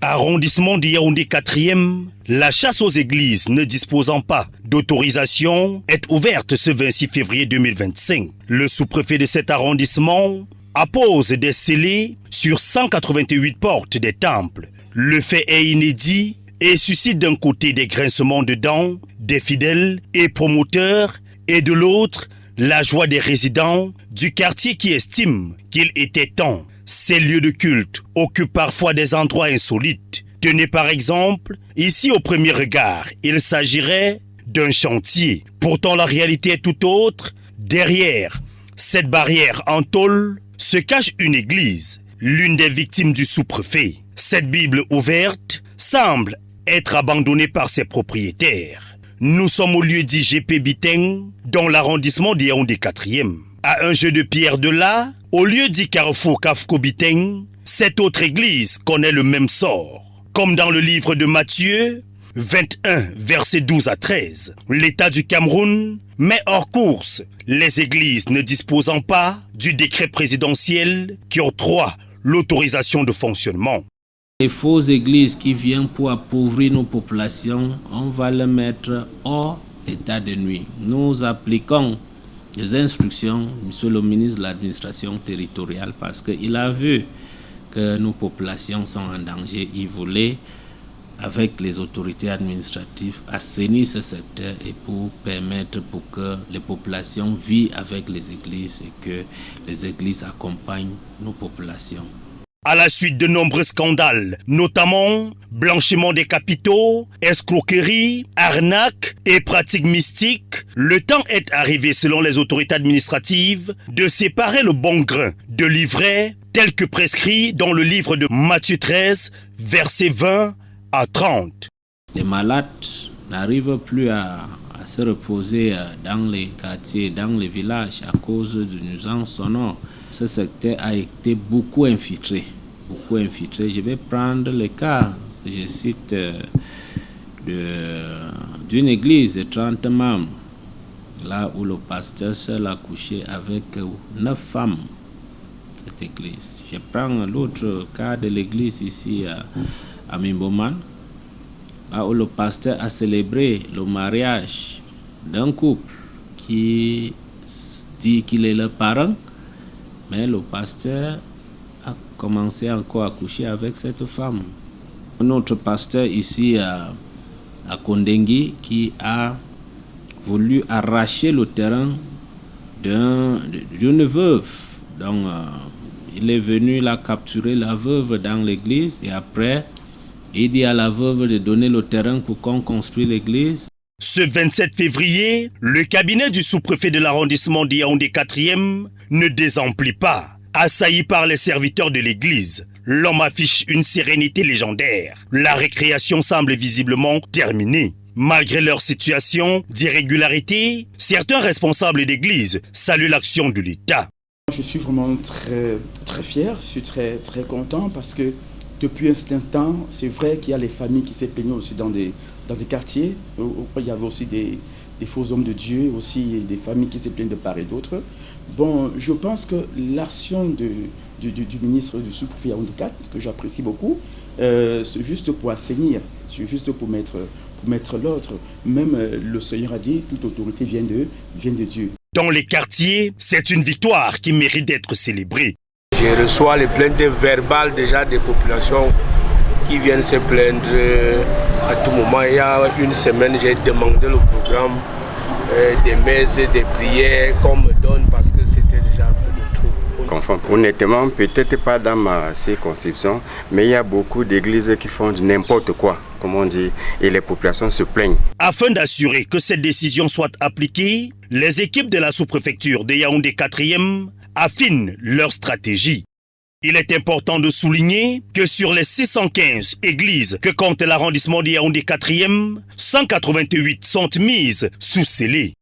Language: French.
Arrondissement de Yaoundé 4e, la chasse aux églises ne disposant pas d'autorisation est ouverte ce 26 février 2025. Le sous-préfet de cet arrondissement appose des scellés sur 188 portes des temples. Le fait est inédit et suscite d'un côté des grincements de dents des fidèles et promoteurs et de l'autre la joie des résidents du quartier qui estiment qu'il était temps. Ces lieux de culte occupent parfois des endroits insolites. Tenez par exemple, ici au premier regard, il s'agirait d'un chantier. Pourtant la réalité est tout autre. Derrière cette barrière en tôle se cache une église, l'une des victimes du sous-préfet. Cette Bible ouverte semble être abandonnée par ses propriétaires. Nous sommes au lieu dit GP Biteng, dans l'arrondissement de Yaoundé 4e. À un jeu de pierre de là, au lieu dit Carrefour Kafko Biteng, cette autre église connaît le même sort. Comme dans le livre de Matthieu 21, versets 12 à 13, l'État du Cameroun met hors course les églises ne disposant pas du décret présidentiel qui octroie l'autorisation de fonctionnement. Les fausses églises qui viennent pour appauvrir nos populations, on va les mettre hors état de nuit. Nous appliquons des instructions, monsieur le ministre de l'administration territoriale, parce qu'il a vu que nos populations sont en danger. Il voulait, avec les autorités administratives, assainir ce secteur et pour permettre pour que les populations vivent avec les églises et que les églises accompagnent nos populations. À la suite de nombreux scandales, notamment blanchiment des capitaux, escroquerie, arnaques et pratiques mystiques, le temps est arrivé selon les autorités administratives de séparer le bon grain de l'ivraie tel que prescrit dans le livre de Matthieu 13, versets 20 à 30. Les malades n'arrivent plus à se reposer dans les quartiers, dans les villages à cause de nuisances sonores. Ce secteur a été beaucoup infiltré. Je vais prendre le cas, je cite, d'une église de 30 membres, là où le pasteur seul a couché avec 9 femmes, cette église. Je prends l'autre cas de l'église ici à Mimboman, là où le pasteur a célébré le mariage d'un couple qui dit qu'il est le parent, mais le pasteur a commencé encore à coucher avec cette femme. Notre pasteur ici à Kondengui qui a voulu arracher le terrain d'une veuve. Donc il est venu là capturer la veuve dans l'église et après il dit à la veuve de donner le terrain pour qu'on construise l'église. Ce 27 février, le cabinet du sous-préfet de l'arrondissement de Yaoundé 4e ne désemplit pas. Assailli par les serviteurs de l'église, l'homme affiche une sérénité légendaire. La récréation semble visiblement terminée. Malgré leur situation d'irrégularité, certains responsables d'église saluent l'action de l'État. Je suis vraiment très fier, je suis très content parce que depuis un certain temps, c'est vrai qu'il y a les familles qui s'est plaignées aussi dans des quartiers où il y avait aussi des faux hommes de Dieu, aussi des familles qui se plaignent de part et d'autre. Bon, je pense que l'action du ministre du sous-préfet Yaoundé 4, que j'apprécie beaucoup, c'est juste pour assainir, c'est juste pour mettre l'ordre. Même le Seigneur a dit, toute autorité vient de Dieu. Dans les quartiers, c'est une victoire qui mérite d'être célébrée. Je reçois les plaintes verbales déjà des populations qui viennent se plaindre à tout moment. Il y a une semaine, j'ai demandé le programme des messes, des prières qu'on me donne parce que c'était déjà un peu de trop. Conforme. Honnêtement, peut-être pas dans ma circonscription, mais il y a beaucoup d'églises qui font n'importe quoi, comme on dit, et les populations se plaignent. Afin d'assurer que cette décision soit appliquée, les équipes de la sous-préfecture de Yaoundé 4e affinent leur stratégie. Il est important de souligner que sur les 615 églises que compte l'arrondissement de Yaoundé 4e, 188 sont mises sous scellé.